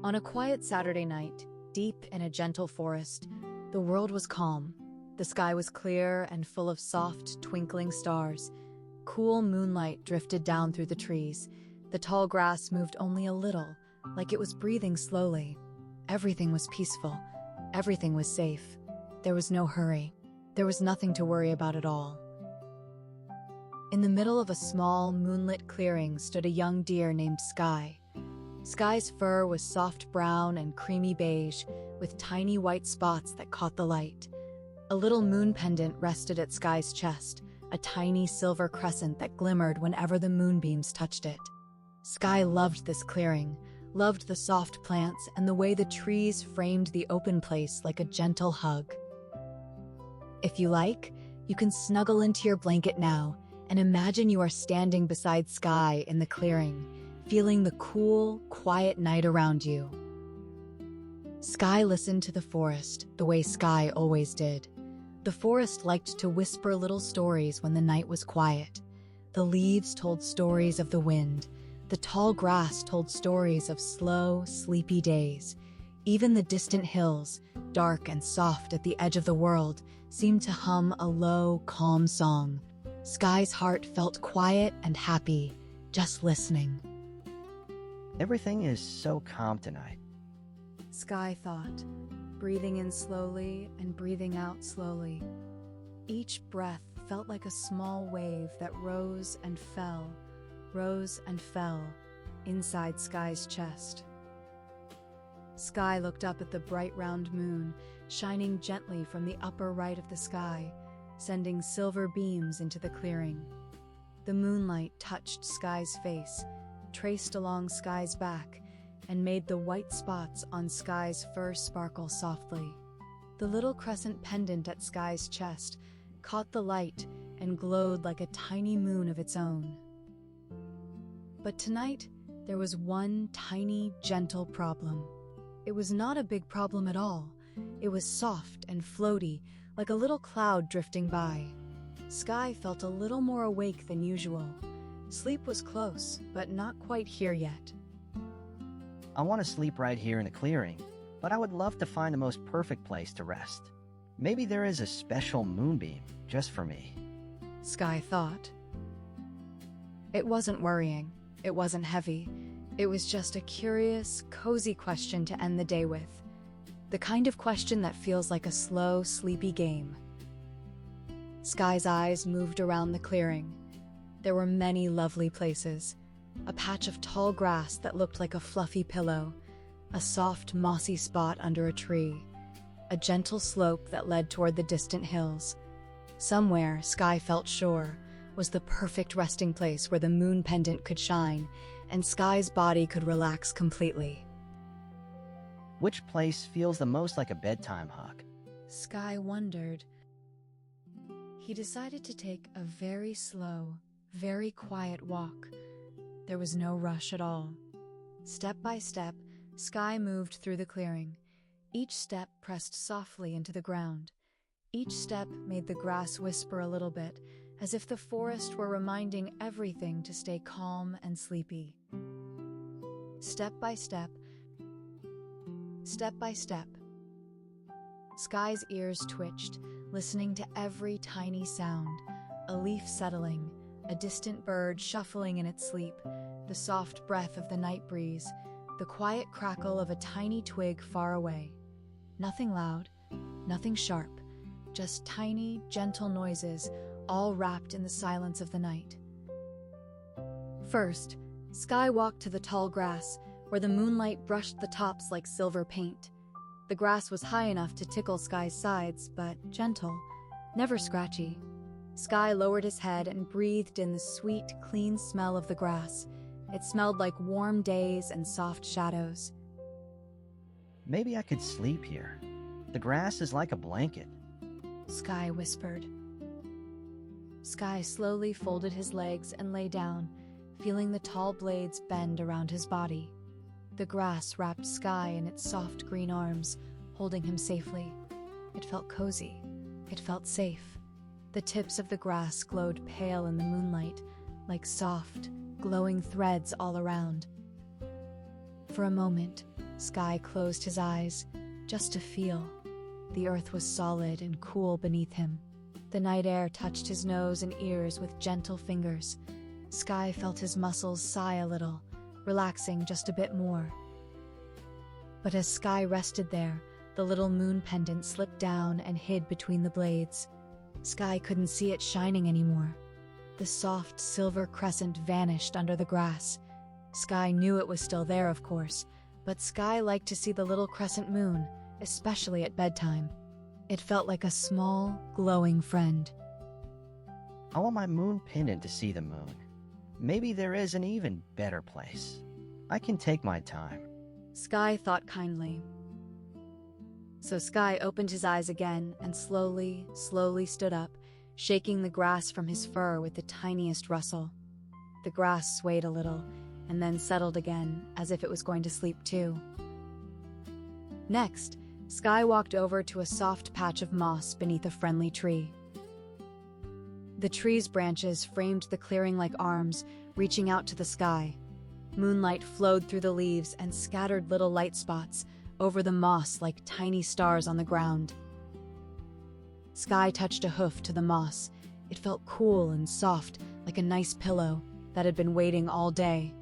On a quiet Saturday night, deep in a gentle forest, the world was calm. The sky was clear and full of soft, twinkling stars. Cool moonlight drifted down through the trees. The tall grass moved only a little, like it was breathing slowly. Everything was peaceful. Everything was safe. There was no hurry. There was nothing to worry about at all. In the middle of a small, moonlit clearing stood a young deer named Sky. Sky's fur was soft brown and creamy beige, with tiny white spots that caught the light. A little moon pendant rested at Sky's chest, a tiny silver crescent that glimmered whenever the moonbeams touched it. Sky loved this clearing, loved the soft plants and the way the trees framed the open place like a gentle hug. If you like, you can snuggle into your blanket now and imagine you are standing beside Sky in the clearing, feeling the cool, quiet night around you. Sky listened to the forest the way Sky always did. The forest liked to whisper little stories when the night was quiet. The leaves told stories of the wind. The tall grass told stories of slow, sleepy days. Even the distant hills, dark and soft at the edge of the world, seemed to hum a low, calm song. Sky's heart felt quiet and happy, just listening. Everything is so calm tonight. Sky thought, breathing in slowly and breathing out slowly. Each breath felt like a small wave that rose and fell inside Sky's chest. Sky looked up at the bright round moon, shining gently from the upper right of the sky, sending silver beams into the clearing. The moonlight touched Sky's face, traced along Sky's back, and made the white spots on Sky's fur sparkle softly. The little crescent pendant at Sky's chest caught the light and glowed like a tiny moon of its own. But tonight, there was one tiny, gentle problem. It was not a big problem at all. It was soft and floaty, like a little cloud drifting by. Sky felt a little more awake than usual. Sleep was close, but not quite here yet. I want to sleep right here in the clearing, but I would love to find the most perfect place to rest. Maybe there is a special moonbeam just for me. Sky thought. It wasn't worrying. It wasn't heavy. It was just a curious, cozy question to end the day with. The kind of question that feels like a slow, sleepy game. Sky's eyes moved around the clearing. There were many lovely places. A patch of tall grass that looked like a fluffy pillow, a soft, mossy spot under a tree, a gentle slope that led toward the distant hills. Somewhere, Sky felt sure, was the perfect resting place where the moon pendant could shine, and Sky's body could relax completely. Which place feels the most like a bedtime hug? Sky wondered. He decided to take a very slow, very quiet walk. There was no rush at all. Step by step, Sky moved through the clearing. Each step pressed softly into the ground. Each step made the grass whisper a little bit, as if the forest were reminding everything to stay calm and sleepy. Step by step, Sky's ears twitched, listening to every tiny sound, a leaf settling, a distant bird shuffling in its sleep, the soft breath of the night breeze, the quiet crackle of a tiny twig far away. Nothing loud, nothing sharp, just tiny, gentle noises, all wrapped in the silence of the night. First, Sky walked to the tall grass, where the moonlight brushed the tops like silver paint. The grass was high enough to tickle Sky's sides, but gentle, never scratchy. Sky lowered his head and breathed in the sweet, clean smell of the grass. It smelled like warm days and soft shadows. Maybe I could sleep here. The grass is like a blanket. Sky whispered. Sky slowly folded his legs and lay down, feeling the tall blades bend around his body. The grass wrapped Sky in its soft green arms, holding him safely. It felt cozy. It felt safe. The tips of the grass glowed pale in the moonlight, like soft, glowing threads all around. For a moment, Sky closed his eyes, just to feel. The earth was solid and cool beneath him. The night air touched his nose and ears with gentle fingers. Sky felt his muscles sigh a little, relaxing just a bit more. But as Sky rested there, the little moon pendant slipped down and hid between the blades. Sky couldn't see it shining anymore. The soft silver crescent vanished under the grass. Sky knew it was still there, of course, but Sky liked to see the little crescent moon, especially at bedtime. It felt like a small, glowing friend. I want my moon pendant to see the moon. Maybe there is an even better place. I can take my time. Sky thought kindly. So Sky opened his eyes again and slowly stood up, shaking the grass from his fur with the tiniest rustle. The grass swayed a little and then settled again, as if it was going to sleep too. Next, Sky walked over to a soft patch of moss beneath a friendly tree. The tree's branches framed the clearing like arms, reaching out to the sky. Moonlight flowed through the leaves and scattered little light spots over the moss like tiny stars on the ground. Sky touched a hoof to the moss. It felt cool and soft, like a nice pillow that had been waiting all day.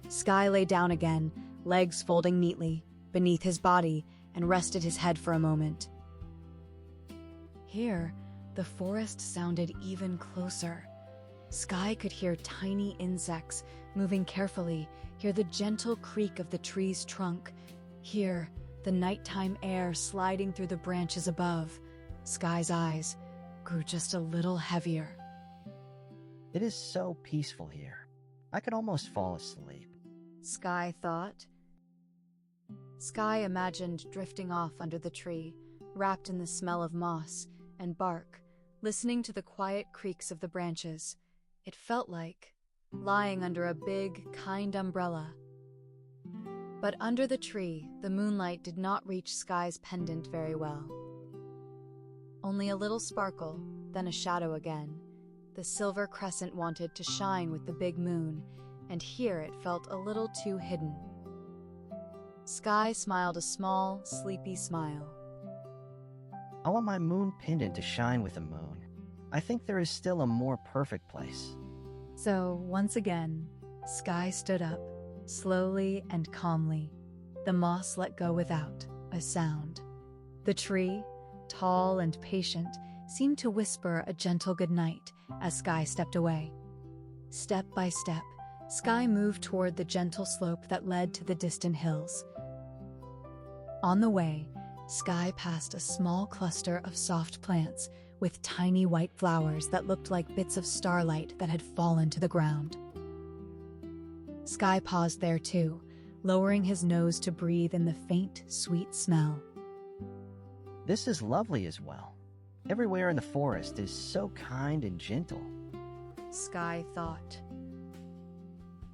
Sky lay down again, legs folding neatly, beneath his body, and rested his head for a moment. Here, the forest sounded even closer. Sky could hear tiny insects moving carefully, hear the gentle creak of the tree's trunk, hear the nighttime air sliding through the branches above. Sky's eyes grew just a little heavier. It is so peaceful here. I could almost fall asleep. Sky thought. Sky imagined drifting off under the tree, wrapped in the smell of moss and bark, listening to the quiet creaks of the branches. It felt like lying under a big, kind umbrella. But under the tree, the moonlight did not reach Sky's pendant very well. Only a little sparkle, then a shadow again. The silver crescent wanted to shine with the big moon, and here it felt a little too hidden. Sky smiled a small, sleepy smile. I want my moon pendant to shine with the moon. I think there is still a more perfect place. So, once again, Sky stood up, slowly and calmly. The moss let go without a sound. The tree, tall and patient, seemed to whisper a gentle goodnight as Sky stepped away. Step by step, Sky moved toward the gentle slope that led to the distant hills. On the way, Sky passed a small cluster of soft plants with tiny white flowers that looked like bits of starlight that had fallen to the ground. Sky paused there too, lowering his nose to breathe in the faint, sweet smell. This is lovely as well. Everywhere in the forest is so kind and gentle. Sky thought.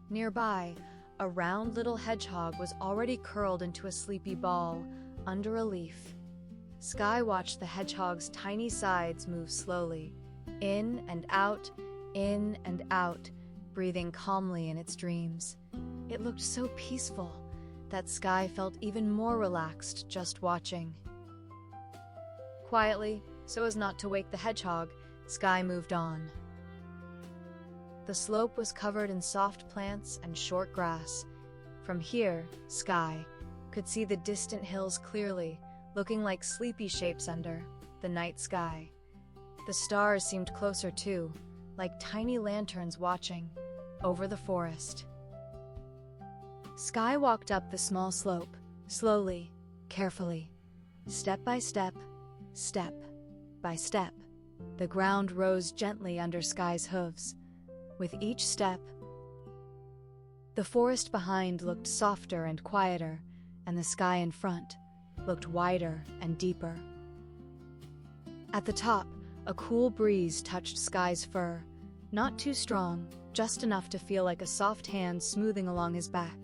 Nearby, a round little hedgehog was already curled into a sleepy ball under a leaf. Sky watched the hedgehog's tiny sides move slowly, in and out, breathing calmly in its dreams. It looked so peaceful that Sky felt even more relaxed just watching. Quietly, so as not to wake the hedgehog, Sky moved on. The slope was covered in soft plants and short grass. From here, Sky could see the distant hills clearly, looking like sleepy shapes under the night sky. The stars seemed closer too, like tiny lanterns watching over the forest. Sky walked up the small slope, slowly, carefully, step by step, step by step. The ground rose gently under Sky's hooves. With each step, the forest behind looked softer and quieter, and the sky in front looked wider and deeper. At the top, a cool breeze touched Sky's fur, not too strong, just enough to feel like a soft hand smoothing along his back.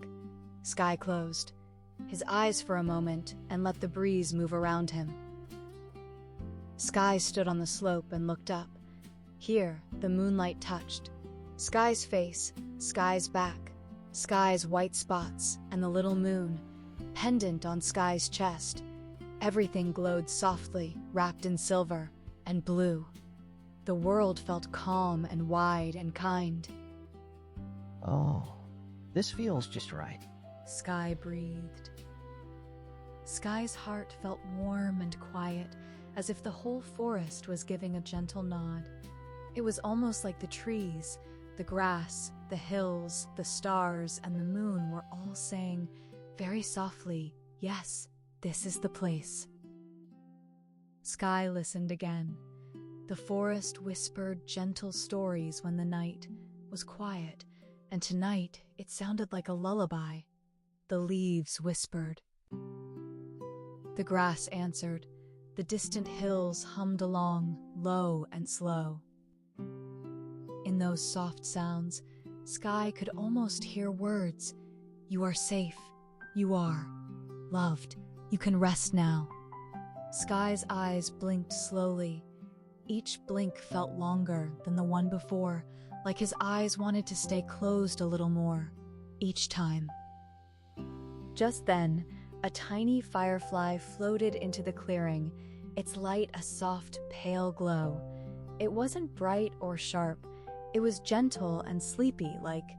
Sky closed his eyes for a moment and let the breeze move around him. Sky stood on the slope and looked up. Here, the moonlight touched Sky's face, Sky's back, Sky's white spots, and the little moon, pendant on Sky's chest. Everything glowed softly, wrapped in silver and blue. The world felt calm and wide and kind. Oh, this feels just right. Sky breathed. Sky's heart felt warm and quiet, as if the whole forest was giving a gentle nod. It was almost like the trees, the grass, the hills, the stars, and the moon were all saying, very softly, yes, this is the place. Sky listened again. The forest whispered gentle stories when the night was quiet, and tonight it sounded like a lullaby. The leaves whispered. The grass answered. The distant hills hummed along, low and slow. In those soft sounds, Sky could almost hear words. You are safe. You are loved. You can rest now. Sky's eyes blinked slowly. Each blink felt longer than the one before, like his eyes wanted to stay closed a little more, each time. Just then, a tiny firefly floated into the clearing, its light a soft, pale glow. It wasn't bright or sharp. It was gentle and sleepy, like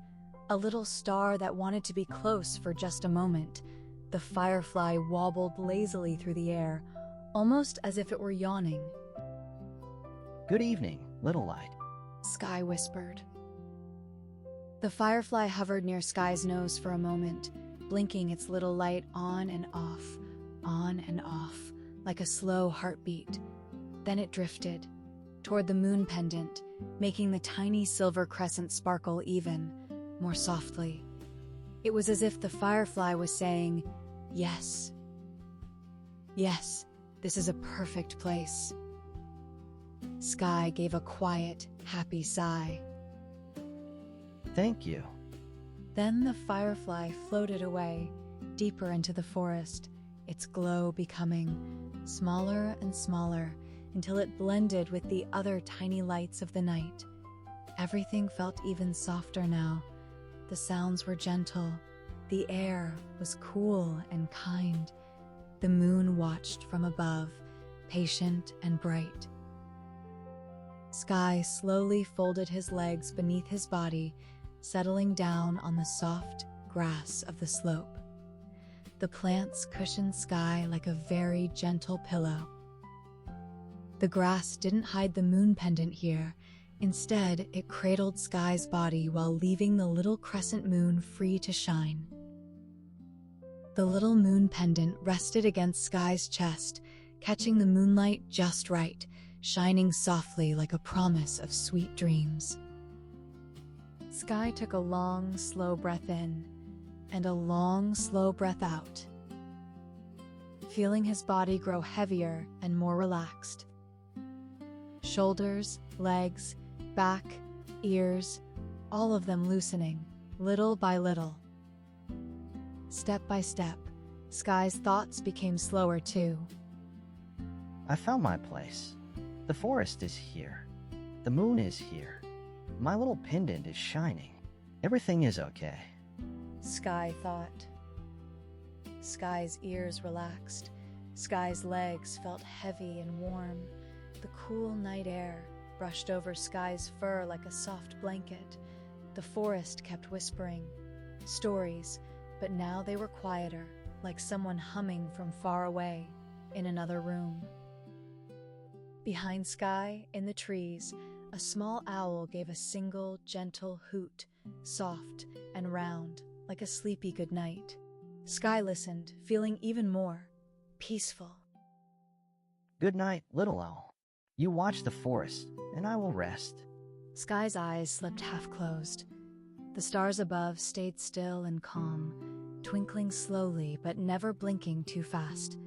a little star that wanted to be close for just a moment. The firefly wobbled lazily through the air, almost as if it were yawning. Good evening, little light. Sky whispered. The firefly hovered near Sky's nose for a moment, blinking its little light on and off, like a slow heartbeat. Then it drifted toward the moon pendant, making the tiny silver crescent sparkle even more softly. It was as if the firefly was saying, yes, yes, this is a perfect place. Sky gave a quiet, happy sigh. Thank you. Then the firefly floated away, deeper into the forest, its glow becoming smaller and smaller until it blended with the other tiny lights of the night. Everything felt even softer now. The sounds were gentle. The air was cool and kind. The moon watched from above, patient and bright. Sky slowly folded his legs beneath his body, settling down on the soft grass of the slope. The plants cushioned Sky like a very gentle pillow. The grass didn't hide the moon pendant here. Instead, it cradled Sky's body while leaving the little crescent moon free to shine. The little moon pendant rested against Sky's chest, catching the moonlight just right, shining softly like a promise of sweet dreams. Sky took a long, slow breath in and a long, slow breath out, feeling his body grow heavier and more relaxed. Shoulders, legs, back, ears, all of them loosening, little by little. Step by step, Sky's thoughts became slower too. I found my place. The forest is here. The moon is here. My little pendant is shining. Everything is okay. Sky thought. Sky's ears relaxed. Sky's legs felt heavy and warm. The cool night air brushed over Sky's fur like a soft blanket. The forest kept whispering stories, but now they were quieter, like someone humming from far away in another room. Behind Sky, in the trees, a small owl gave a single, gentle hoot, soft and round, like a sleepy goodnight. Sky listened, feeling even more peaceful. Good night, little owl. You watch the forest, and I will rest. Sky's eyes slept half-closed. The stars above stayed still and calm, twinkling slowly but never blinking too fast.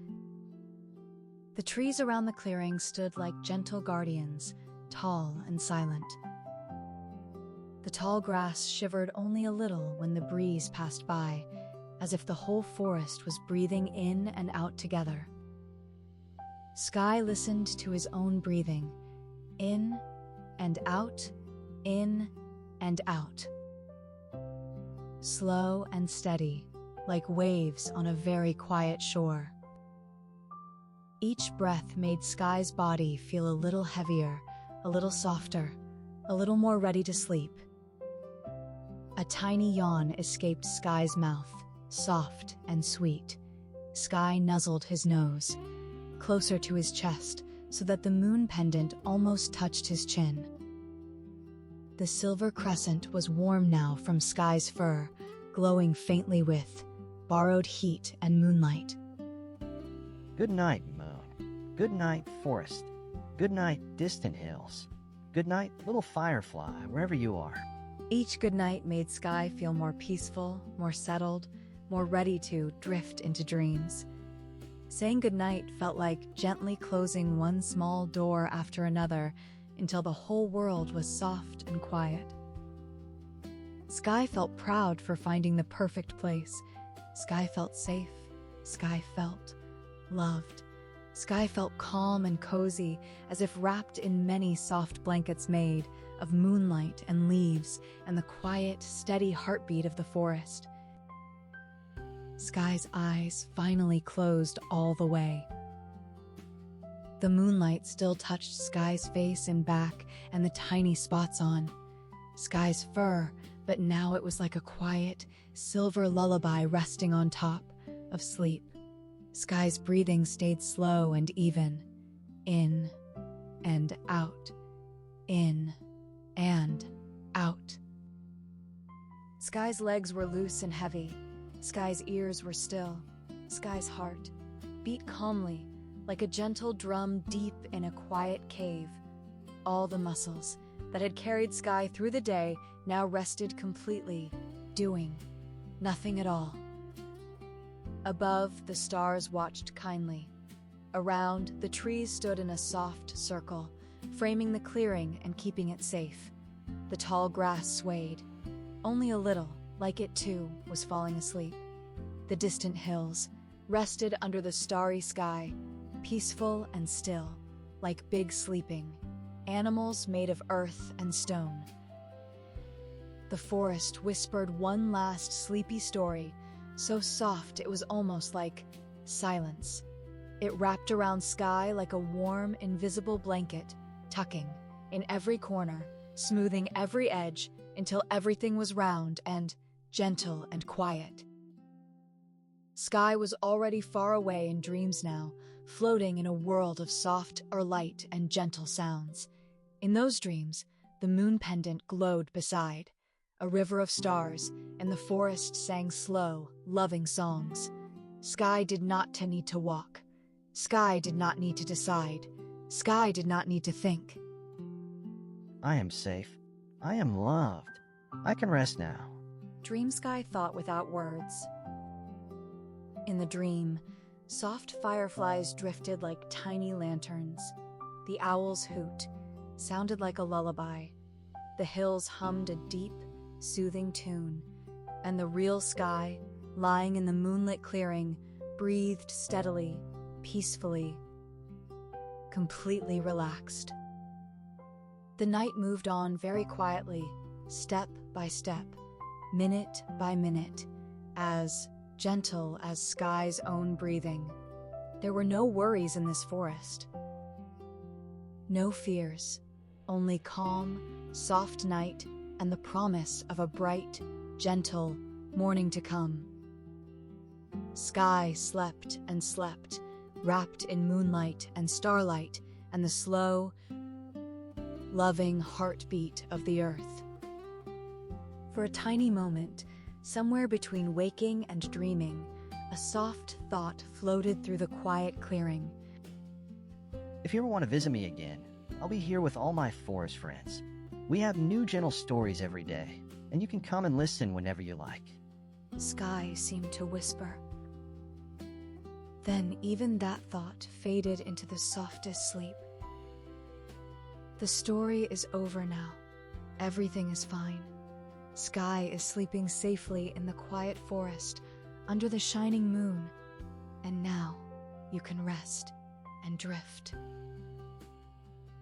The trees around the clearing stood like gentle guardians, tall and silent. The tall grass shivered only a little when the breeze passed by, as if the whole forest was breathing in and out together. Sky listened to his own breathing, in and out, in and out. Slow and steady, like waves on a very quiet shore. Each breath made Sky's body feel a little heavier, a little softer, a little more ready to sleep. A tiny yawn escaped Sky's mouth, soft and sweet. Sky nuzzled his nose, closer to his chest, so that the moon pendant almost touched his chin. The silver crescent was warm now from Sky's fur, glowing faintly with borrowed heat and moonlight. Good night, moon. Good night, forest. Good night, distant hills. Good night, little firefly, wherever you are. Each goodnight made Sky feel more peaceful, more settled, more ready to drift into dreams. Saying goodnight felt like gently closing one small door after another until the whole world was soft and quiet. Sky felt proud for finding the perfect place. Sky felt safe. Sky felt loved. Sky felt calm and cozy, as if wrapped in many soft blankets made of moonlight and leaves and the quiet, steady heartbeat of the forest. Sky's eyes finally closed all the way. The moonlight still touched Sky's face and back and the tiny spots on Sky's fur, but now it was like a quiet, silver lullaby resting on top of sleep. Sky's breathing stayed slow and even, in and out, in and out. Sky's legs were loose and heavy. Sky's ears were still. Sky's heart beat calmly, like a gentle drum deep in a quiet cave. All the muscles that had carried Sky through the day now rested completely, doing nothing at all. Above, the stars watched kindly. Around, the trees stood in a soft circle, framing the clearing and keeping it safe. The tall grass swayed, only a little, like it too was falling asleep. The distant hills rested under the starry sky, peaceful and still, like big sleeping animals made of earth and stone. The forest whispered one last sleepy story, so soft it was almost like silence. It wrapped around Sky like a warm, invisible blanket, tucking in every corner, smoothing every edge until everything was round and gentle and quiet. Sky was already far away in dreams now, floating in a world of soft or light and gentle sounds. In those dreams, the moon pendant glowed beside a river of stars, and the forest sang slow, loving songs. Sky did not need to walk. Sky did not need to decide. Sky did not need to think. I am safe. I am loved. I can rest now. Dream Sky thought without words. In the dream, soft fireflies drifted like tiny lanterns. The owl's hoot sounded like a lullaby. The hills hummed a deep, soothing tune, and the real Sky, lying in the moonlit clearing, breathed steadily, peacefully, completely relaxed. The night moved on very quietly, step by step, minute by minute, as gentle as Sky's own breathing. There were no worries in this forest. No fears, only calm, soft night and the promise of a bright, gentle morning to come. Sky slept and slept, wrapped in moonlight and starlight and the slow, loving heartbeat of the earth. For a tiny moment, somewhere between waking and dreaming, a soft thought floated through the quiet clearing. If you ever want to visit me again, I'll be here with all my forest friends. We have new gentle stories every day, and you can come and listen whenever you like. Sky seemed to whisper. Then even that thought faded into the softest sleep. The story is over now. Everything is fine. Sky is sleeping safely in the quiet forest under the shining moon. And now you can rest and drift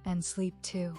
and sleep too.